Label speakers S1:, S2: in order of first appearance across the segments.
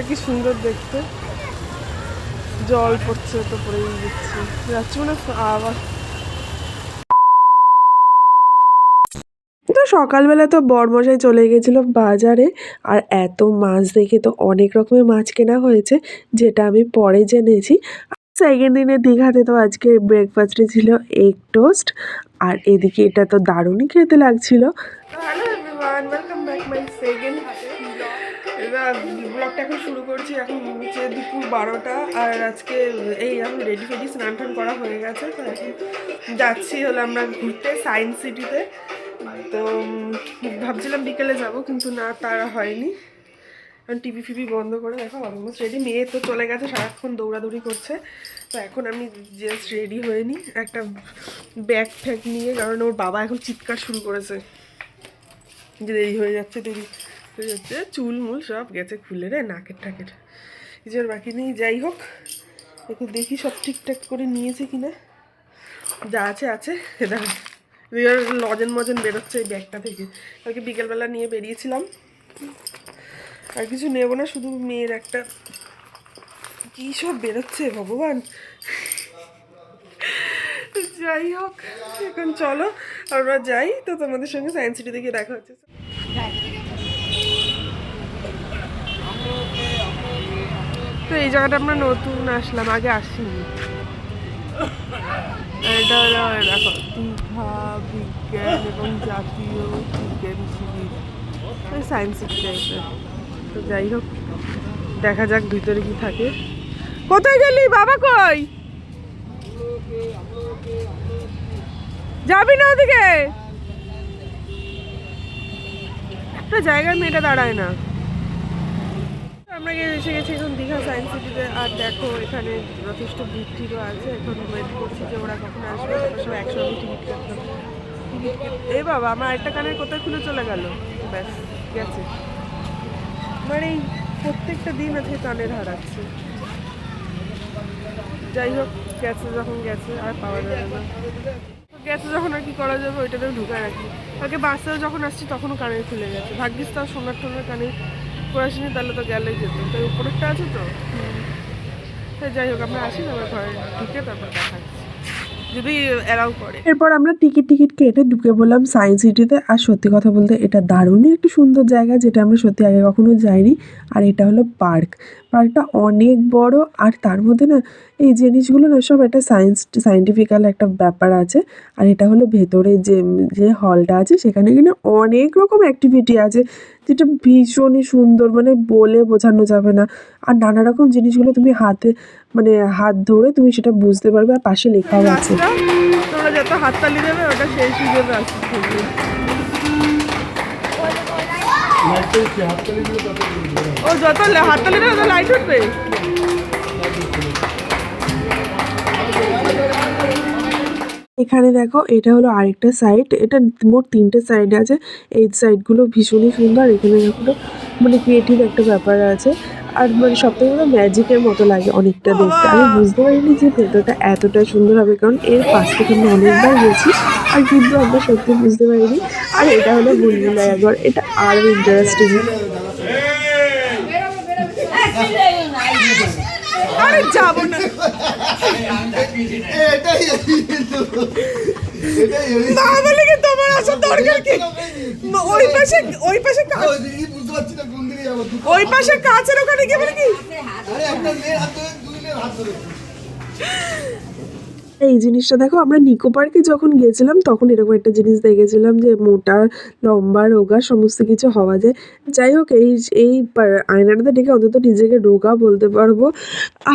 S1: কি সুন্দর দেখতে, জল পড়ছে তো পড়েই দিচ্ছে যাচ্ছি মানে আবার। তো সকালবেলা তো বরমশাই চলে গেছিলো বাজারে, আর এত মাছ দেখে তো অনেক রকমের মাছ কেনা হয়েছে, যেটা আমি পরে জেনেছি। সেকেন্ড দিনে দীঘাতে তো আজকে ব্রেকফাস্টে ছিল এগ টোস্ট, আর এদিকে এটা তো দারুণই খেতে লাগছিল। Hello everyone, welcome back my second ব্লগটা এখন শুরু করছি। এখন হচ্ছে দুপুর 12টা, আর আজকে এই এখন রেডি ফেডি স্নান টান করা হয়ে গেছে। তো এখন যাচ্ছি হলো আমরা ঘুরতে সায়েন্স সিটিতে। তো ভাবছিলাম বিকেলে যাব, কিন্তু না তারা হয়নি, কারণ টিভি ফিভি বন্ধ করে দেখো অলমোস্ট রেডি। মেয়ে তো চলে গেছে, সারাক্ষণ দৌড়াদৌড়ি করছে। তো এখন আমি জাস্ট রেডি হয়ে নিই একটা ব্যাগ ফ্যাগ নিয়ে, কারণ ওর বাবা এখন চিৎকার শুরু করেছে যে দেরি হয়ে যাচ্ছে, দেরি হয়ে যাচ্ছে। চুল মুল সব গেছে খুলে রে, নাকের টাকের কিছুর বাকি নেই। যাই হোক, একটু দেখি সব ঠিকঠাক করে নিয়েছে কিনা, যা আছে আছে। দেখো লজেন মজেন বেরোচ্ছে এই ব্যাগটা থেকে, কালকে বিকেলবেলা নিয়ে বেরিয়েছিলাম। আর কিছু নেবো না, শুধু মেয়ের একটা কী সব বেরোচ্ছে ভগবান। যাই হোক, এখন চলো আমরা যাই। তো তোমাদের সঙ্গে সায়েন্স সিটি থেকে দেখা হচ্ছে। তো এই জায়গাটা আমরা নতুন আসলাম, আগে আসিনি। এটা হলো দেখো দীঘা বিজ্ঞান এবং জাতীয় বিজ্ঞান শিবির, সায়েন্স সিটি টাইপের। তো যাই হোক, দেখা যাক ভিতরে কি থাকে। কোথায় গেলি বাবা, কই যাবি না ওদিকে? একটা জায়গায় মেয়েটা দাঁড়ায় না। আমরা এসে গেছি এখন দীঘা সায়েন্স সিটিতে। আর দেখো এখানে যথেষ্ট ভিড় আছে। এখন ওয়েট করছি যে ওরা কখন আসবে, তারপর সব একসঙ্গে টিকিট কাটলাম। এই বাবা, আমার একটা কানের কোথায় খুলে চলে গেল, ব্যাস গেছে। মানে এই প্রত্যেকটা দিন আজকে কানের হারাচ্ছে। যাই হোক, গেছে যখন গেছে, আর পাওয়া যাবে না। গেছে যখন আর কি করা যাবে, ওইটাতেও ঢুকায় রাখি। আগে বাসেও যখন আসছি তখনও কানের খুলে গেছে। ভাগ্যিস তাও সোনার টোনার কানে করে আসিনি, তাহলে তো গেলেই যেত। তাই উপরেরটা আছে তো। যাই হোক, আমরা আসি, আমার ঘরে ঢুকে তারপর দেখাচ্ছি যদি অ্যালাউ করে। এরপর আমরা টিকিট কেটে ঢুকে বললাম সায়েন্স সিটিতে। আর সত্যি কথা বলতে এটা দারুণই একটু সুন্দর জায়গা, যেটা আমরা সত্যি আগে কখনো যাইনি। আর এটা হলো পার্কটা অনেক বড়, আর তার মধ্যে না এই জিনিসগুলো না সব একটা সায়েন্টিফিক্যাল একটা ব্যাপার আছে। আর এটা হলো ভেতরে যে হলটা আছে, সেখানে কিনা অনেক রকম অ্যাক্টিভিটি আছে, যেটা ভীষণই সুন্দর, মানে বলে বোঝানো যাবে না। আর নানা রকম জিনিসগুলো তুমি মানে হাত ধরে তুমি সেটা বুঝতে পারবে, আর পাশে লেখাও আছে। তোমরা যত হাততালি দেবে ওটা সেই সুযোগ রাস্তা থাকবে। ও যত হাততালি দেবে তত লাইট উঠবে। এখানে দেখো, এটা হলো আরেকটা সাইড। এটা মোট 3টে সাইড আছে। এই সাইডগুলো ভীষণই সুন্দর। এখানে দেখো মানে ক্রিয়েটিভ একটা ব্যাপার আছে। আর মানে সবথেকে বড় ম্যাজিকের মতো লাগে অনেকটা দেখতে। আমি বুঝতে পারিনি যে ভেতরটা এতটা সুন্দর হবে, কারণ এর পাশ থেকে আমি অনেকবার গেছি, আর কিন্তু আমরা সত্যি বুঝতে পারিনি। আর এটা হলো বুলবুলাইয়া ঘর, এটা আরও ইন্টারেস্টিং। আরে যাবো না, তোমার আসার দরকার কি? ওই পাশে কাছের ওখানে গিয়ে বলে কি এই জিনিসটা দেখো। আমরা নিকো পার্কে যখন গিয়েছিলাম তখন এরকম একটা জিনিস দেখেছিলাম, যে মোটা লম্বা রোগা সমস্ত কিছু হওয়া যায়। যাই হোক, এই আয়নাটাতে দেখে অন্তত নিজেকে রোগা বলতে পারবো।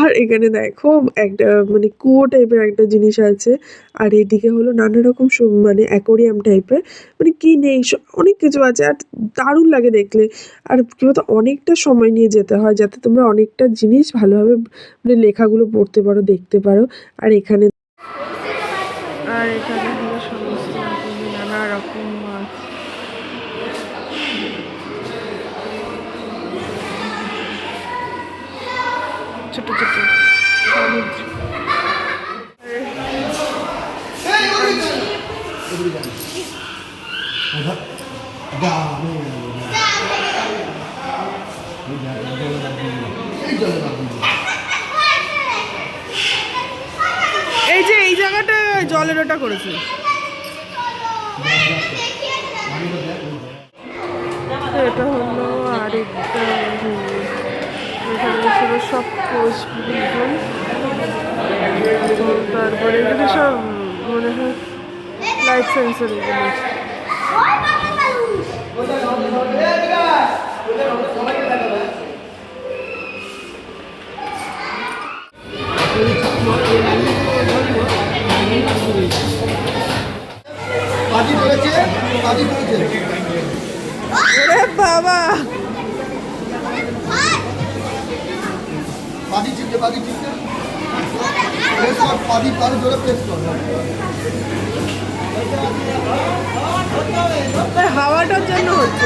S1: আর এখানে দেখো একটা মানে কুয়ো টাইপের একটা জিনিস আছে। আর এদিকে হলো নানা রকম মানে অ্যাকোরিয়াম টাইপের, মানে কি নেই অনেক কিছু আছে। আর দারুণ লাগে দেখলে। আর কি বলতো, অনেকটা সময় নিয়ে যেতে হয় যাতে তোমরা অনেকটা জিনিস ভালোভাবে মানে লেখাগুলো পড়তে পারো, দেখতে পারো। আর এখানে হলো সমস্ত নানা রকম মাছ। ছোট ছোট এই যে এই জায়গাটা জলের ওটা করেছে। এটা হলো আরেকটা এখানে ছিল সব কোচ তারপরে এখানে সব মনে হয় লাইফ সেন্সর এগুলো। ওরে বাবা হাওয়াটার জন্য হচ্ছে।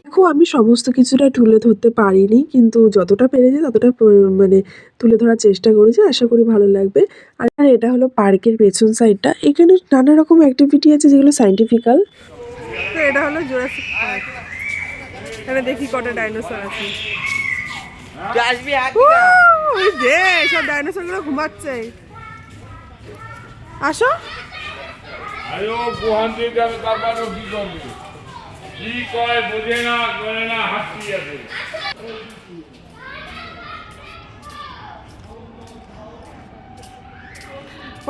S1: দেখো আমি সমস্ত কিছুটা তুলে ধরতে পারিনি, কিন্তু যতটা পেরেছি ততটা মানে তুলে ধরার চেষ্টা করেছি। আশা করি ভালো লাগবে। আর এটা হলো পার্কের পেছন সাইডটা। এখানে নানা রকম অ্যাক্টিভিটি আছে যেগুলো সায়েন্টিফিক্যাল। তো এটা হলো জুরাসিক পার্ক। এখানে দেখি কটা ডাইনোসর আছে। ওই যে সব ডাইনোসর গুলো ঘুমাচ্ছে। আসো।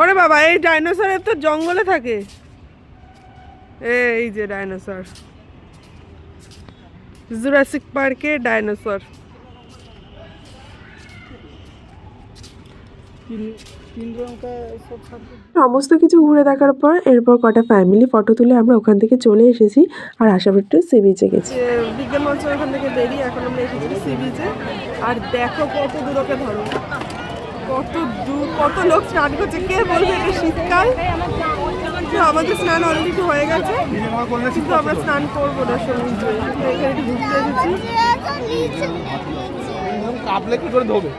S1: ওরে বাবা, এই ডাইনোসরের তো জঙ্গলে থাকে। এই যে ডাইনোসর, জুরাসিক পার্কে ডাইনোসর। সমস্ত কিছু ঘুরে দেখার পর এরপর কটা ফ্যামিলি ফটো তুলে আমরা ওখান থেকে চলে এসেছি। আর আশাবাড়িতে সি বিচে গেছি। বিজ্ঞান মঞ্চ ওখান থেকে বেরিয়ে এখন আমরা এসেছি সি বিচে। আর দেখো কত দূর, ওকে ধরো, কত দূর, কত লোক স্নান করছে। কে বলবে এটা শীতকাল? আমাদের স্নান অলরেডি হয়ে গেছে, কিন্তু আমরা স্নান করবো না সমুদ্রে। এখানে একটু ঘুরতে এসেছি। কি করে ধোবে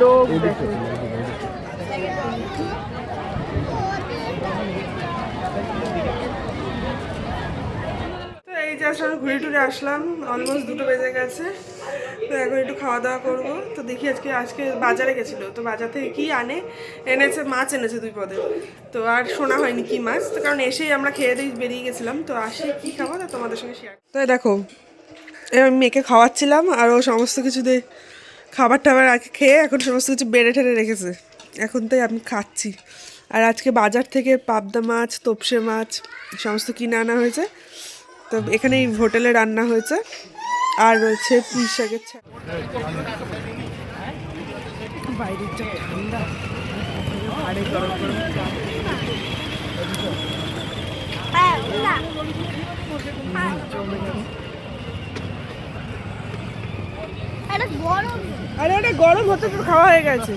S1: লোক দেখো। এই যে আসলে ঘুরে টুরে আসলাম, অলমোস্ট 2টো বেজে গেছে। তো এখন একটু খাওয়া দাওয়া করবো। তো দেখি আজকে বাজারে গেছিলো, তো বাজার থেকে কি এনেছে, মাছ এনেছে 2 পদের। তো আর শোনা হয়নি কি মাছ, তো কারণ এসেই আমরা খেয়ে দিয়ে বেরিয়ে গেছিলাম। তো আসি কি খাবো তা তোমাদের সঙ্গে শেয়ার। তো দেখো আমি মেয়েকে খাওয়াচ্ছিলাম, আর ও সমস্ত কিছু দিয়ে খাবার টাবার খেয়ে এখন সমস্ত কিছু বেড়ে ঠেড়ে রেখেছে। এখন তাই আমি খাচ্ছি। আর আজকে বাজার থেকে পাবদা মাছ, তোপসে মাছ সমস্ত কিনে আনা হয়েছে। তো এখানে হোটেলে রান্না হয়েছে। আর রয়েছে পুঁই শাকের বাইরের যা ঠান্ডা, আরে গরম গরম। আরে ওটা গরম হতে তো খাওয়া হয়ে গেছে।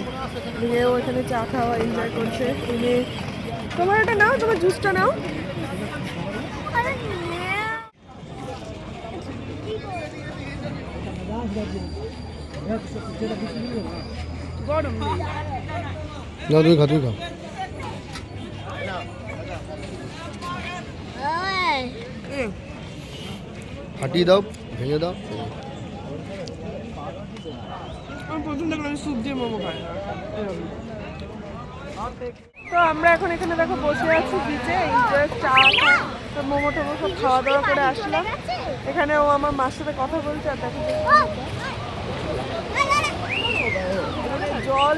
S1: মেয়েও এখানে চা খাওয়া এনজয় করছে। তোমার এটা নাও, তোমার জুসটা নাও। গরম না, তুই খা, তুই খা। ফাটিয়ে দাও, ভেঙে দাও। আমি প্রথম দেখলাম স্যুপ দিয়ে মোমো খাই। তো আমরা এখন এখানে দেখো বসে আছি বিচে, এনজয় চা তো মোমো টোমো সব খাওয়া দাওয়া করে আসলাম। এখানে ও আমার মার সাথে কথা বলছে। আর দেখো জল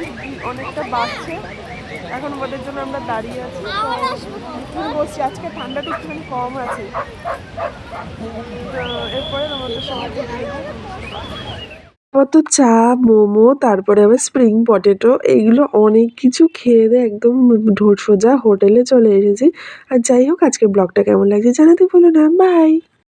S1: অনেকটা বাড়ছে, এখন ওদের জন্য আমরা দাঁড়িয়ে আছি। বসছি, আজকে ঠান্ডাটা একটুখানি কম আছে। তো এরপরে আমাদের সঙ্গে তো চা, মোমো, তারপরে আবার স্প্রিং পটেটো, এইগুলো অনেক কিছু খেয়ে দিয়ে একদম সোজা হোটেলে চলে এসেছি। আর যাই হোক, আজকের ব্লগটা কেমন লাগছে জানাতে ভুলো না। বাই।